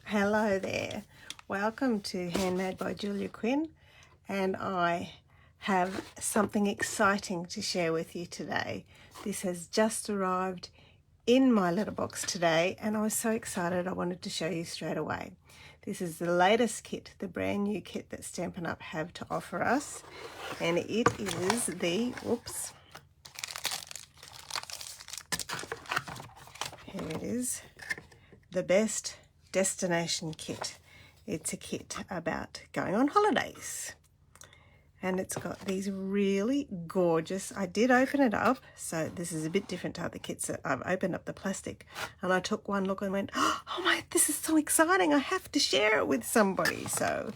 Hello there, welcome to Handmade by Julia Quinn, and I have something exciting to share with you today. This has just arrived in my letterbox today and I was so excited I wanted to show you straight away. This is the latest kit, the brand new kit that Stampin' Up have to offer us, and it is the, here it is, the Best Destination Kit. It's a kit about going on holidays, and it's got these really gorgeous, I did open it up, so this is a bit different to other kits that I've opened up the plastic and I took one look and went, oh my, this is so exciting, I have to share it with somebody. So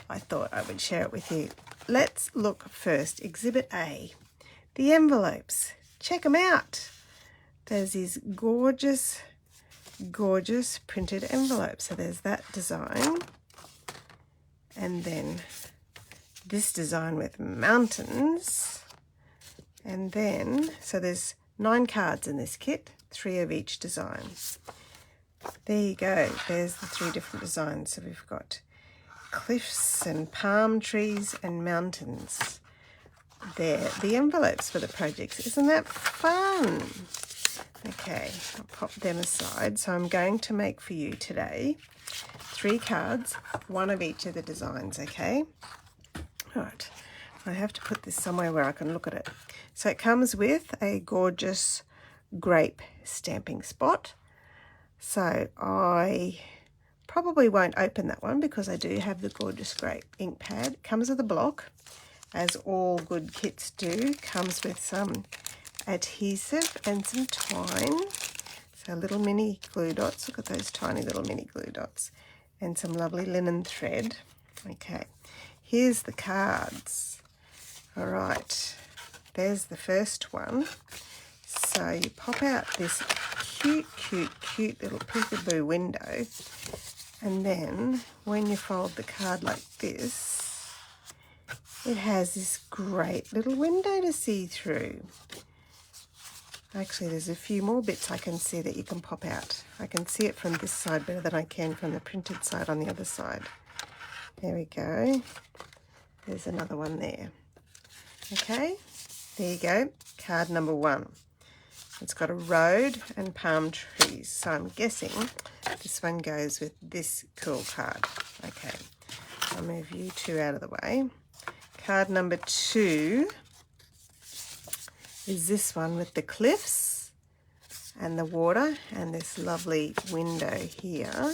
I thought I would share it with you. Let's look first. Exhibit A, the envelopes. Check them out. There's these gorgeous printed envelope. So there's that design, and then this design with mountains, and then so there's 9 cards in this kit, 3 of each design. There you go, there's the 3 different designs. So we've got cliffs and palm trees and mountains. They're the envelopes for the projects. Isn't that fun? Okay, I'll pop them aside. So I'm going to make for you today 3 cards, 1 of each of the designs, okay? All right, I have to put this somewhere where I can look at it. So it comes with a gorgeous grape stamping spot. So I probably won't open that one because I do have the gorgeous grape ink pad. It comes with a block, as all good kits do. Comes with some adhesive and some twine, so little mini glue dots. Look at those tiny little mini glue dots, and some lovely linen thread. Okay, here's the cards. All right, there's the first one. So you pop out this cute little peekaboo window, and then when you fold the card like this, it has this great little window to see through. Actually, there's a few more bits I can see that you can pop out. I can see it from this side better than I can from the printed side on the other side. There we go. There's another one there. Okay, there you go. Card number 1. It's got a road and palm trees. So I'm guessing this one goes with this cool card. Okay, I'll move you 2 out of the way. Card number 2 is this one with the cliffs and the water and this lovely window here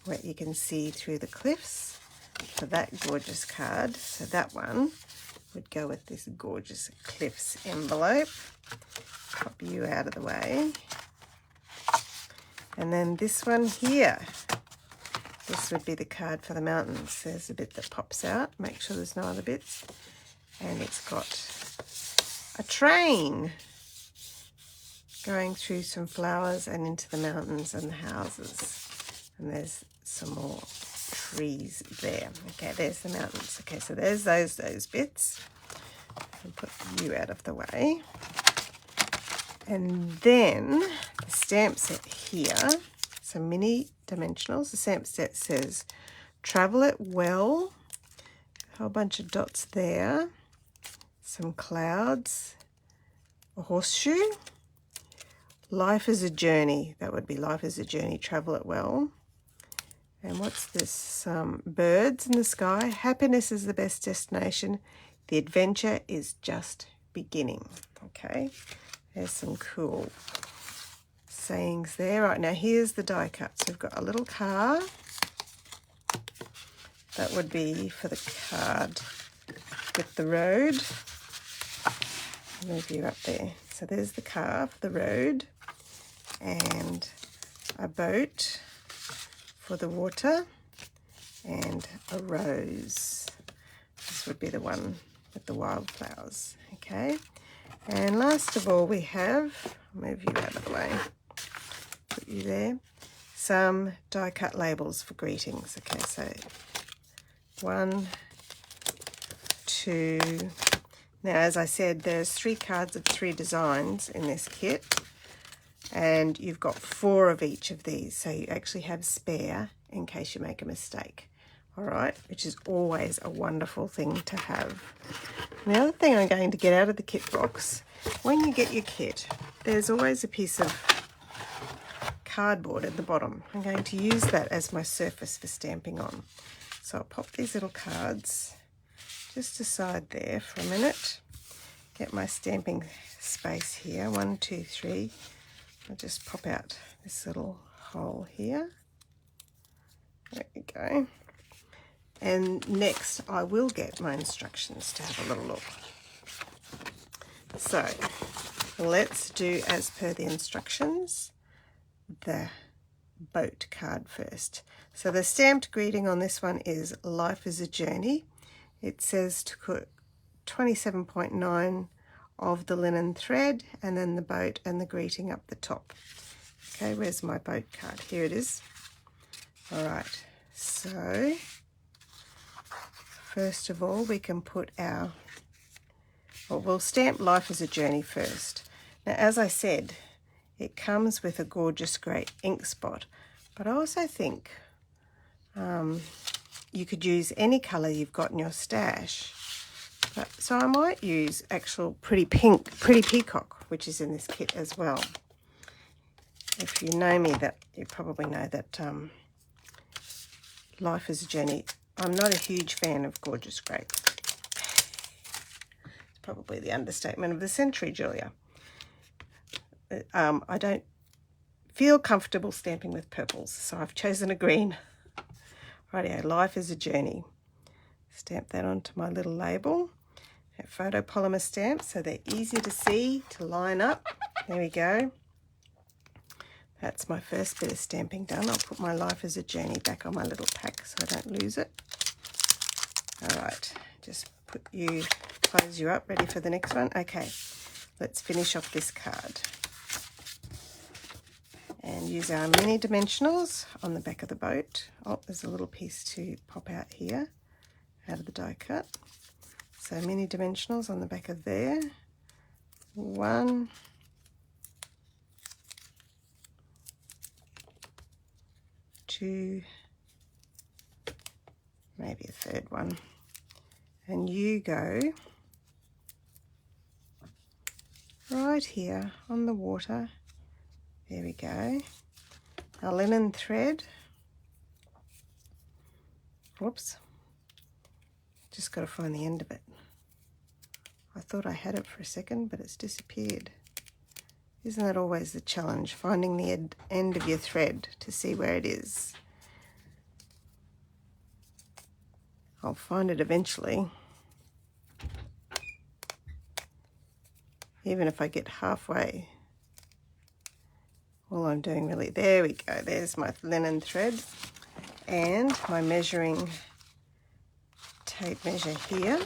where you can see through the cliffs for that gorgeous card. So that one would go with this gorgeous cliffs envelope. Pop you out of the way. And then this one here, this would be the card for the mountains. There's a bit that pops out, make sure there's no other bits, and it's got a train going through some flowers and into the mountains and the houses, and there's some more trees there. Okay, there's the mountains. Okay, so there's those bits. I'll put you out of the way. And then the stamp set here, some mini dimensionals. The stamp set says travel it well, a whole bunch of dots there, some clouds, a horseshoe, life is a journey. That would be life is a journey, travel it well. And what's this? Birds in the sky, happiness is the best destination, the adventure is just beginning. Okay, there's some cool sayings there. Right, now here's the die cut. So we've got a little car. That would be for the card with the road. I'll move you up there. So there's the car for the road, and a boat for the water, and a rose. This would be the one with the wildflowers. Okay, and last of all we have, I'll move you out of the way, put you there, some die cut labels for greetings. Okay, so 1, 2, now as I said, there's 3 cards of 3 designs in this kit, And you've got 4 of each of these, so you actually have spare in case you make a mistake. All right, which is always a wonderful thing to have. And the other thing I'm going to get out of the kit box, when you get your kit, there's always a piece of cardboard at the bottom. I'm going to use that as my surface for stamping on. So I'll pop these little cards just aside there for a minute. Get my stamping space here, 1, 2, 3. I'll just pop out this little hole here. There we go. And next I will get my instructions to have a little look. So let's do as per the instructions, the boat card first. So the stamped greeting on this one is "Life is a Journey." It says to put 27.9 of the linen thread and then the boat and the greeting up the top. Okay, where's my boat card? Here it is. All right, so first of all, we can put our, well, we'll stamp "Life is a Journey" first. Now, as I said, it comes with a gorgeous grey ink spot, but I also think you could use any colour you've got in your stash. So I might use actual Pretty Peacock, which is in this kit as well. If you know me, that you probably know that "Life is a Journey", I'm not a huge fan of gorgeous grape. It's probably the understatement of the century, Julia. I don't feel comfortable stamping with purples, so I've chosen a green. Rightio, "Life is a Journey." Stamp that onto my little label. Photopolymer stamps, so they're easy to see, to line up. There we go. That's my first bit of stamping done. I'll put my "Life is a Journey" back on my little pack so I don't lose it. All right, just close you up, ready for the next one. Okay, let's finish off this card. And use our mini dimensionals on the back of the boat. Oh, there's a little piece to pop out here, out of the die cut. So mini dimensionals on the back of there. 1, 2, maybe a third one. And you go right here on the water. There we go. Our linen thread. Whoops. Just got to find the end of it. I thought I had it for a second, but it's disappeared. Isn't that always the challenge, finding the end of your thread to see where it is? I'll find it eventually. Even if I get halfway. All I'm doing really, there we go, there's my linen thread and my measuring tape measure here.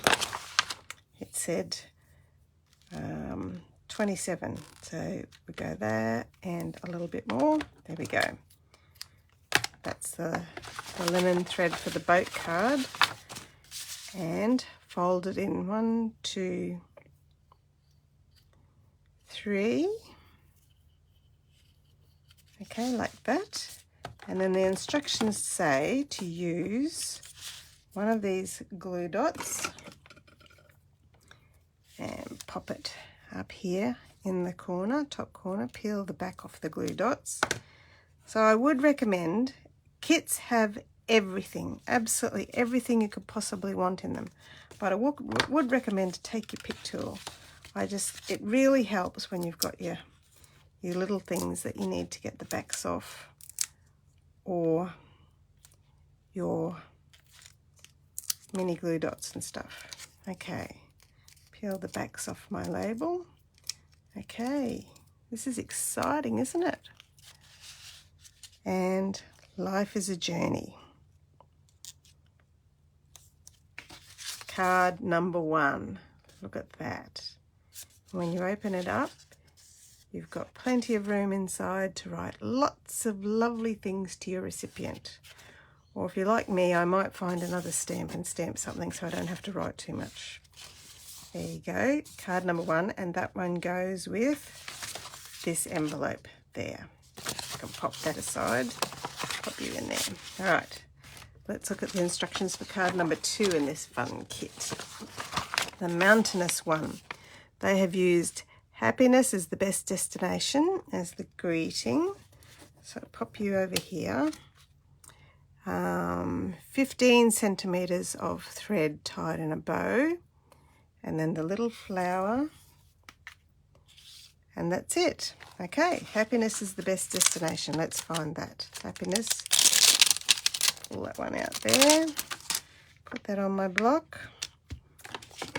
It said 27, so we go there and a little bit more. There we go. That's the linen thread for the boat card, and fold it in 1, 2, 3. Okay, like that. And then the instructions say to use one of these glue dots and pop it up here in the corner, top corner, peel the back off the glue dots. So I would recommend, kits have everything, absolutely everything you could possibly want in them, but I would recommend to take your pick tool. It really helps when you've got your little things that you need to get the backs off, or your mini glue dots and stuff. Okay, peel the backs off my label. Okay, this is exciting, isn't it? And "Life is a Journey." Card number 1. Look at that. When you open it up, you've got plenty of room inside to write lots of lovely things to your recipient. Or if you're like me, I might find another stamp and stamp something so I don't have to write too much. There you go, card number 1, and that one goes with this envelope. there. I can pop that aside, pop you in there. All right, let's look at the instructions for card number 2 in this fun kit. The mountainous one. They have used happiness is the best destination as the greeting. So I'll pop you over here. 15 centimeters of thread tied in a bow, and then the little flower, and that's it. Okay, happiness is the best destination. Let's find that. Happiness. Pull that one out there. Put that on my block.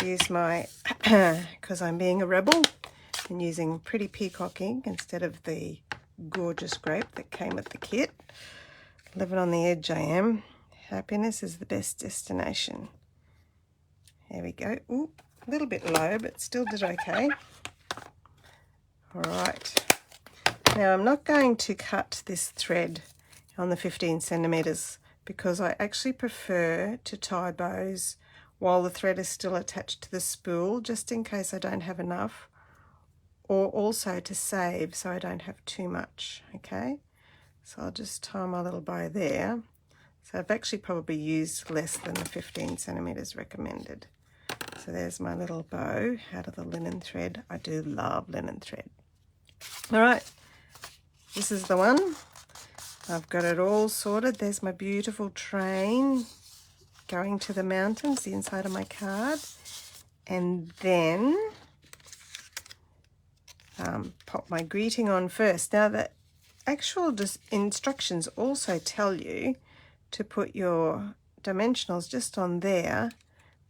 Use my, because I'm being a rebel and using pretty peacock ink instead of the gorgeous grape that came with the kit. Living on the edge I am. Happiness is the best destination. There we go. Ooh, a little bit low, but still did okay. All right. Now I'm not going to cut this thread on the 15 centimeters because I actually prefer to tie bows while the thread is still attached to the spool, just in case I don't have enough, or also to save so I don't have too much, okay? So I'll just tie my little bow there. So I've actually probably used less than the 15 centimeters recommended. So there's my little bow out of the linen thread. I do love linen thread. All right, this is the one. I've got it all sorted. There's my beautiful train going to the mountains, the inside of my card. And then pop my greeting on first. Now the actual instructions also tell you to put your dimensionals just on there,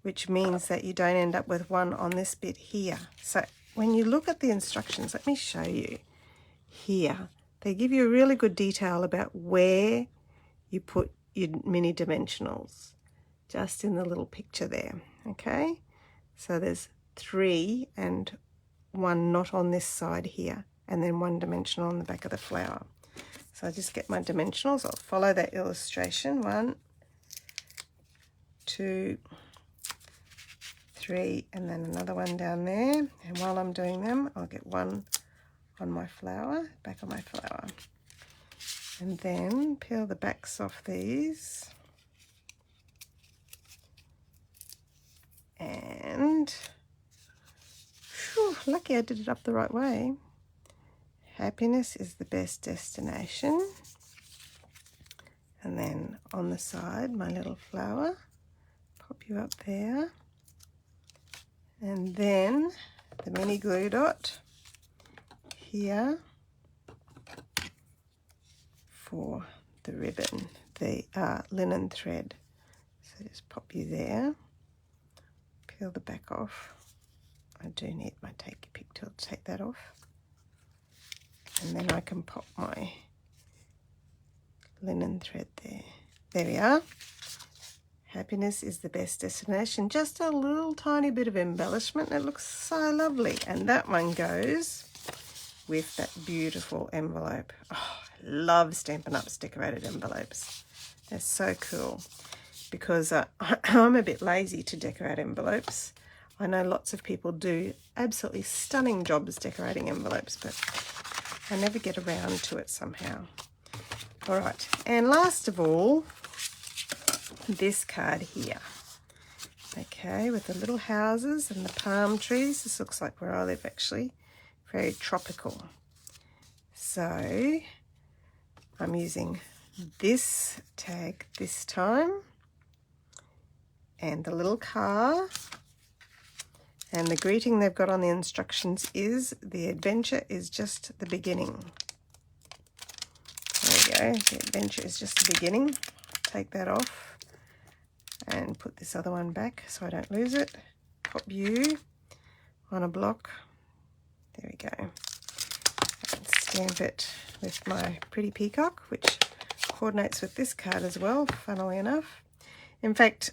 which means that you don't end up with one on this bit here. So when you look at the instructions, let me show you here. They give you a really good detail about where you put your mini dimensionals, just in the little picture there, okay? So there's 3 and 1 not on this side here, and then 1 dimensional on the back of the flower. So I just get my dimensionals. I'll follow that illustration. 1, 2, 3, and then another one down there. And while I'm doing them, I'll get 1 on my flower, back of my flower. And then peel the backs off these. And whew, lucky I did it up the right way. Happiness is the best destination. And then on the side, my little flower, pop you up there. And then the mini glue dot here for the ribbon, the linen thread. So just pop you there, peel the back off. I do need my take your pick tool to take that off. And then I can pop my linen thread there. There we are. Happiness is the best destination. Just a little tiny bit of embellishment. It looks so lovely. And that one goes with that beautiful envelope. Oh, I love Stampin' Up's decorated envelopes. They're so cool because I'm a bit lazy to decorate envelopes. I know lots of people do absolutely stunning jobs decorating envelopes, but I never get around to it somehow. All right, and last of all, this card here. Okay, with the little houses and the palm trees. This looks like where I live actually. Very tropical. So I'm using this tag this time, and the little car. And the greeting they've got on the instructions is, the adventure is just the beginning. There we go, the adventure is just the beginning. Take that off and put this other one back so I don't lose it. Pop you on a block. There we go. And stamp it with my pretty peacock, which coordinates with this card as well, funnily enough. In fact,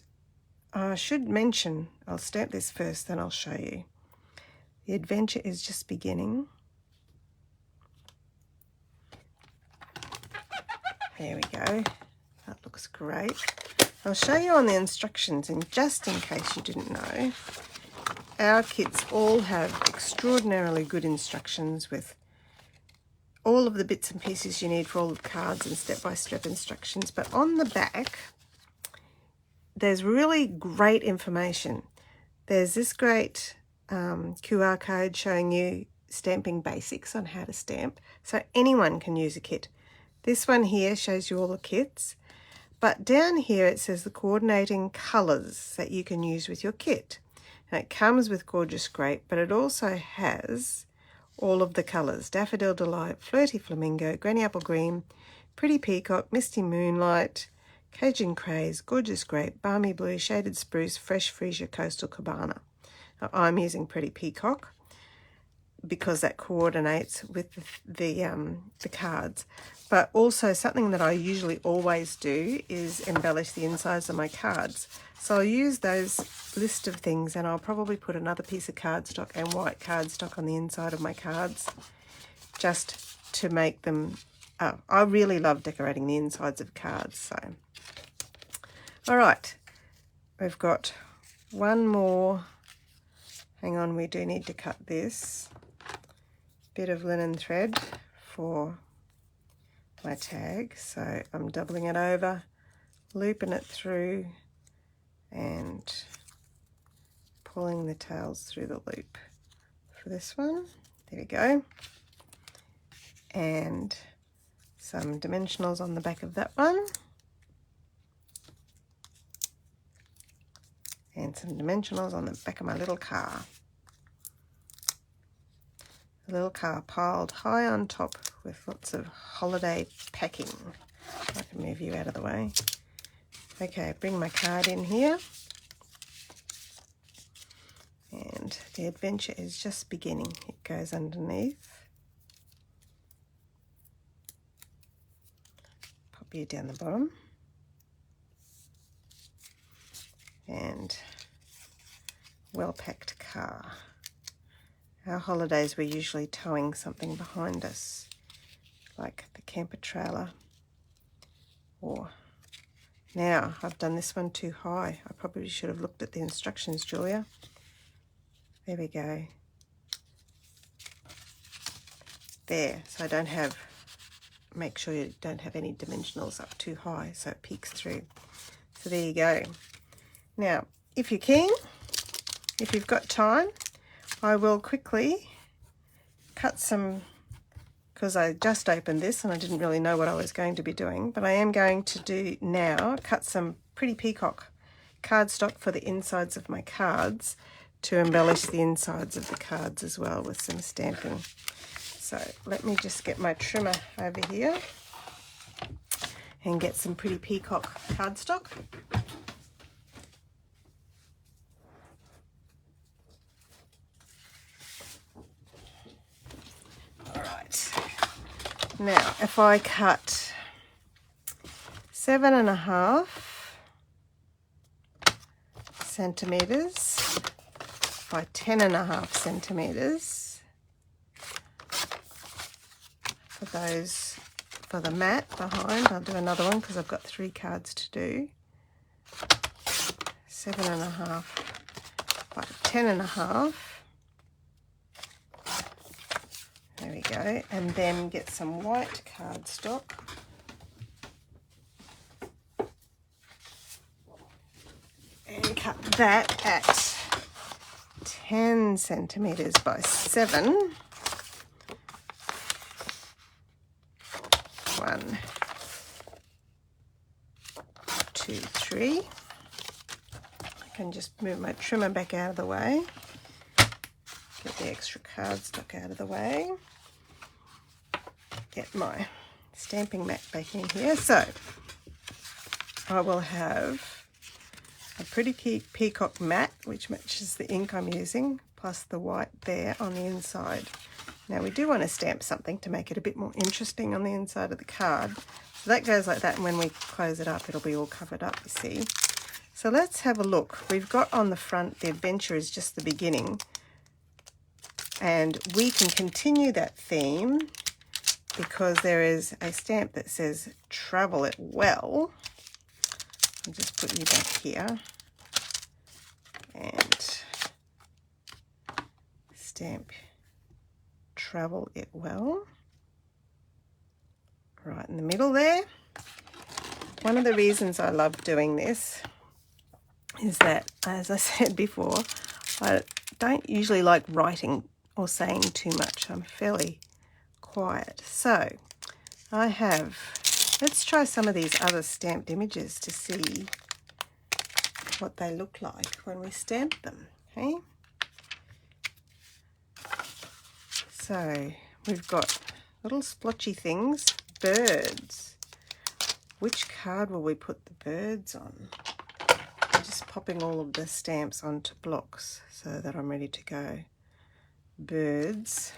I should mention, I'll stamp this first, then I'll show you. The adventure is just beginning. There we go. That looks great. I'll show you on the instructions, and just in case you didn't know, our kits all have extraordinarily good instructions with all all of the bits and pieces you need for all the cards and step-by-step instructions. But on the back, there's really great information. There's this great QR code showing you stamping basics on how to stamp. So anyone can use a kit. This one here shows you all the kits. But down here it says the coordinating colours that you can use with your kit. And it comes with Gorgeous Grape, but it also has all of the colours: Daffodil Delight, Flirty Flamingo, Granny Apple Green, Pretty Peacock, Misty Moonlight, Cajun Craze, Gorgeous Grape, Balmy Blue, Shaded Spruce, Fresh Freesia, Coastal Cabana. Now, I'm using Pretty Peacock because that coordinates with the cards. But also something that I usually always do is embellish the insides of my cards. So I'll use those list of things, and I'll probably put another piece of cardstock and white cardstock on the inside of my cards just to make them... Oh, I really love decorating the insides of cards. So, all right, we've got one more. Hang on, we do need to cut this bit of linen thread for my tag. So I'm doubling it over, looping it through, and pulling the tails through the loop for this one. There we go. And some dimensionals on the back of that one. And some dimensionals on the back of my little car. A little car piled high on top with lots of holiday packing. I can move you out of the way. Okay, bring my card in here. And the adventure is just beginning. It goes underneath. Pop you down the bottom. And well-packed car. Our holidays, we're usually towing something behind us, like the camper trailer. Or now I've done this one too high. I probably should have looked at the instructions, Julia. There we go. There, so I don't have, make sure you don't have any dimensionals up too high so it peeks through. So there you go. Now, if you're keen, if you've got time, I will quickly cut some, because I just opened this and I didn't really know what I was going to be doing, but I am going to do now, cut some Pretty Peacock cardstock for the insides of my cards to embellish the insides of the cards as well with some stamping. So let me just get my trimmer over here and get some Pretty Peacock cardstock. Now, if I cut 7.5 centimetres by 10.5 centimetres for the mat behind, I'll do another one because I've got 3 cards to do. 7.5 by 10.5. There we go, and then get some white cardstock. And cut that at 10 centimetres by 7. 1, 2, 3. I can just move my trimmer back out of the way. Get the extra cardstock out of the way. Get my stamping mat back in here. So I will have a Pretty Peacock mat, which matches the ink I'm using, plus the white there on the inside. Now we do want to stamp something to make it a bit more interesting on the inside of the card. So that goes like that, and when we close it up, it'll be all covered up, you see. So let's have a look. We've got on the front, the adventure is just the beginning. And we can continue that theme because there is a stamp that says travel it well. I'll just put you back here and stamp travel it well. right in the middle there. One of the reasons I love doing this is that, as I said before, I don't usually like writing or saying too much. I'm fairly quiet. So I have, let's try some of these other stamped images to see what they look like when we stamp them. Okay, so we've got little splotchy things, birds. Which card will we put the birds on? I'm just popping all of the stamps onto blocks so that I'm ready to go. Birds.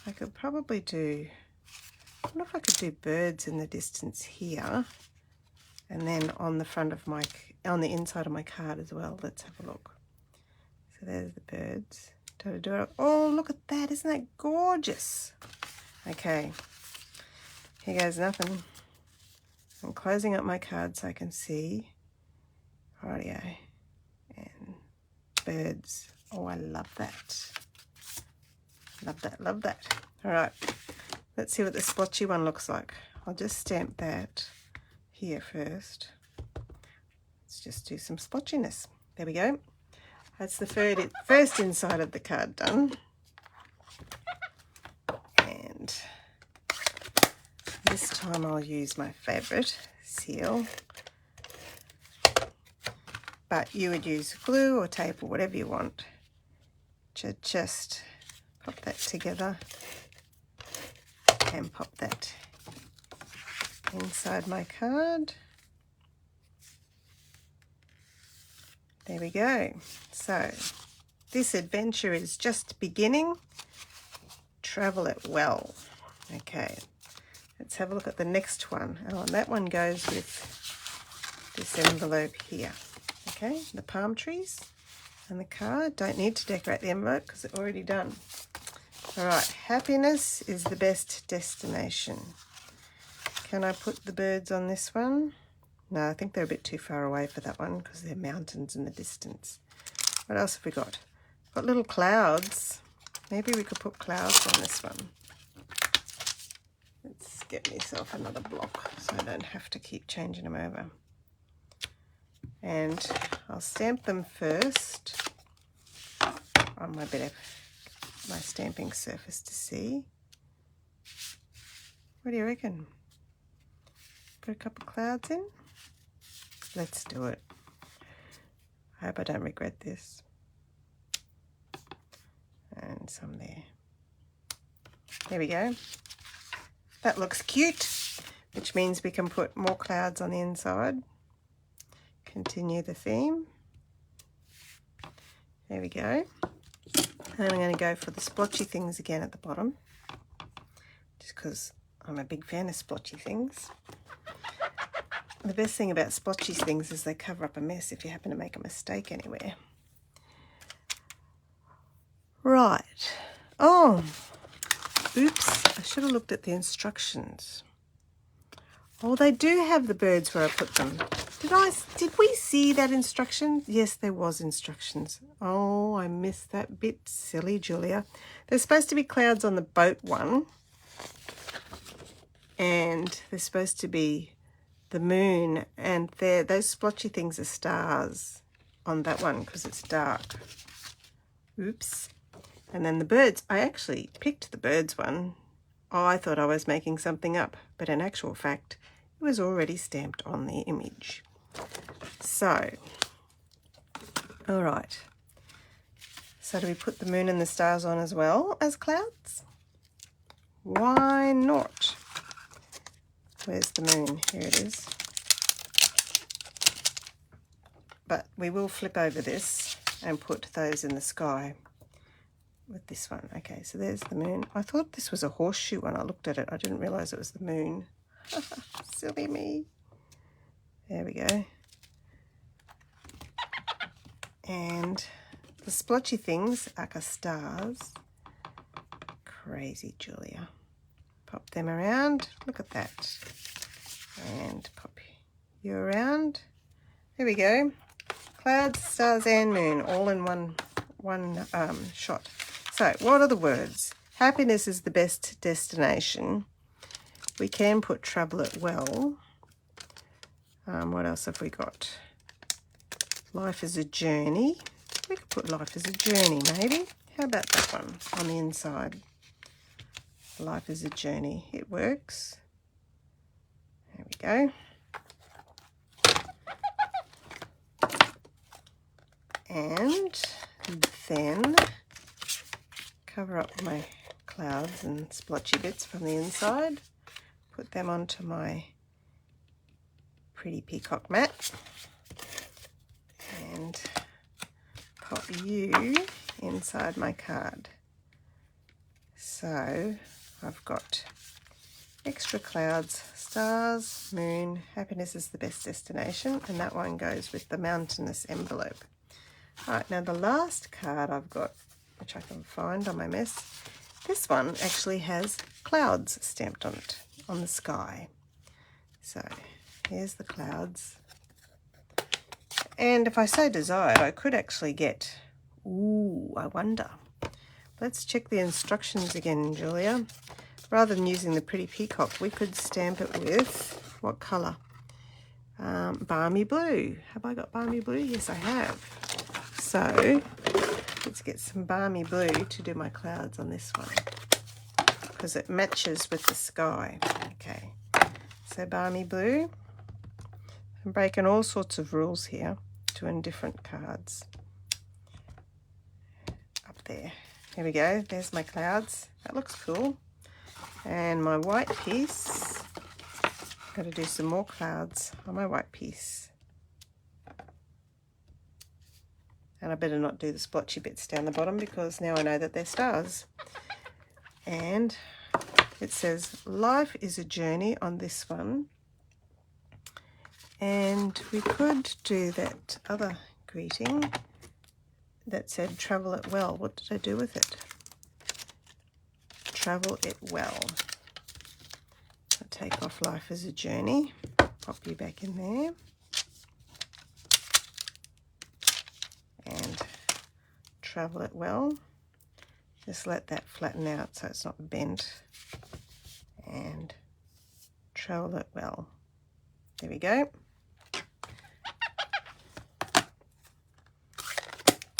I could probably do, I wonder if I could do birds in the distance here, and then on the front of my, on the inside of my card as well. Let's have a look. So there's the birds. Oh, look at that. Isn't that gorgeous? Okay. Here goes nothing. I'm closing up my card so I can see. Rightio. And birds. Oh, I love that. Love that, love that. All right. Let's see what the splotchy one looks like. I'll just stamp that here first. Let's just do some splotchiness. There we go. That's the first inside of the card done. And this time I'll use my favourite seal. But you would use glue or tape or whatever you want to just pop that together and pop that inside my card. There we go. So this adventure is just beginning. Travel it well. Okay, let's have a look at the next one. Oh, and that one goes with this envelope here. Okay, the palm trees and the card. Don't need to decorate the envelope because it's already done. All right, happiness is the best destination. Can I put the birds on this one? No, I think they're a bit too far away for that one because they're mountains in the distance. What else have we got? Got little clouds. Maybe we could put clouds on this one. Let's get myself another block so I don't have to keep changing them over. And I'll stamp them first on my bit of my stamping surface to see. What do you reckon? Put a couple of clouds in? Let's do it. I hope I don't regret this. And some there. There we go. That looks cute, which means we can put more clouds on the inside. Continue the theme. There we go. And then I'm going to go for the splotchy things again at the bottom, just because I'm a big fan of splotchy things. The best thing about splotchy things is they cover up a mess if you happen to make a mistake anywhere. Right. Oh, oops. I should have looked at the instructions. Oh, they do have the birds where I put them. Did we see that instruction? Yes, there was instructions. Oh, I missed that bit. Silly Julia. There's supposed to be clouds on the boat one. And there's supposed to be the moon, and those splotchy things are stars on that one because it's dark. Oops. And then the birds, I actually picked the birds one. Oh, I thought I was making something up, but in actual fact, it was already stamped on the image. So, all right. So do we put the moon and the stars on as well as clouds? Why not? Where's the moon? Here it is. But we will flip over this and put those in the sky with this one. Okay, so there's the moon. I thought this was a horseshoe when I looked at it. I didn't realize it was the moon. Silly me. There we go. And the splotchy things are stars. Crazy Julia. Pop them around. Look at that. And pop you around. There we go. Clouds, stars and moon all in one shot. So what are the words? Happiness is the best destination. We can put Travel It Well. What else have we got? Life is a Journey. We could put Life is a Journey, maybe. How about that one on the inside? Life is a Journey. It works. There we go. And then cover up my clouds and splotchy bits from the inside. Put them onto my pretty peacock mat. And pop you inside my card. So I've got extra clouds, stars, moon, happiness is the best destination, and that one goes with the mountainous envelope. All right, now the last card I've got, which I can find on my mess, this one actually has clouds stamped on it, on the sky. So here's the clouds. And if I so desired, I could actually get, ooh, I wonder. Let's check the instructions again, Julia. Rather than using the pretty peacock, we could stamp it with, what colour? Balmy blue. Have I got balmy blue? Yes, I have. So let's get some balmy blue to do my clouds on this one, because it matches with the sky. Okay, so balmy blue. I'm breaking all sorts of rules here, doing different cards. Up there. Here we go. There's my clouds. That looks cool. And my white piece. Got to do some more clouds on my white piece. And I better not do the splotchy bits down the bottom, because now I know that they're stars. And it says Life is a Journey on this one. And we could do that other greeting that said Travel It Well. What did I do with it? Travel It Well. I'll take off Life is a Journey. Pop you back in there. And Travel It Well. Just let that flatten out so it's not bent. And Travel It Well. There we go.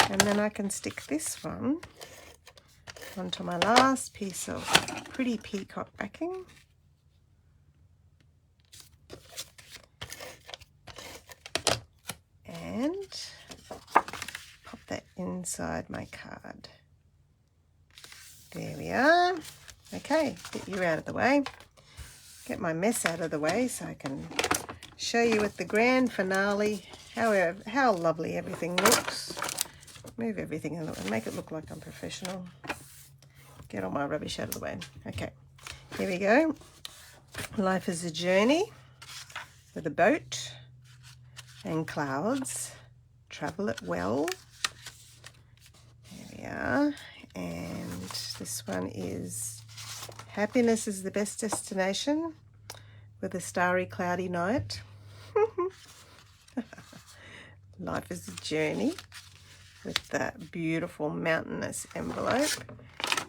And then I can stick this one onto my last piece of pretty peacock backing. And pop that inside my card. There we are. Okay, get you out of the way. Get my mess out of the way so I can show you at the grand finale how lovely everything looks. Move everything and make it look like I'm professional. Get all my rubbish out of the way. Okay, here we go. Life is a Journey with a boat and clouds. Travel It Well. There we are. And this one is Happiness is the Best Destination with a starry, cloudy night. Life is a Journey with that beautiful mountainous envelope.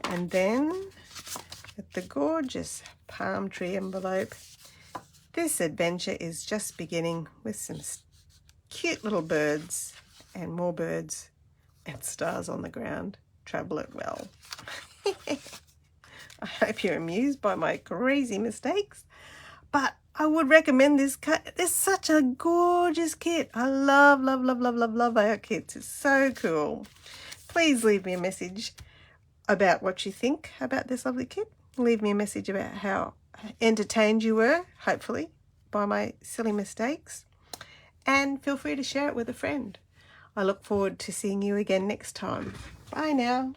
And then with the gorgeous palm tree envelope. This adventure is just beginning with some cute little birds and more birds and stars on the ground. Travel it well. I hope you're amused by my crazy mistakes, but I would recommend this kit. It's such a gorgeous kit. I love our kits. It's so cool. Please leave me a message about what you think about this lovely kit. Leave me a message about how entertained you were, hopefully, by my silly mistakes. And feel free to share it with a friend. I look forward to seeing you again next time. Bye now.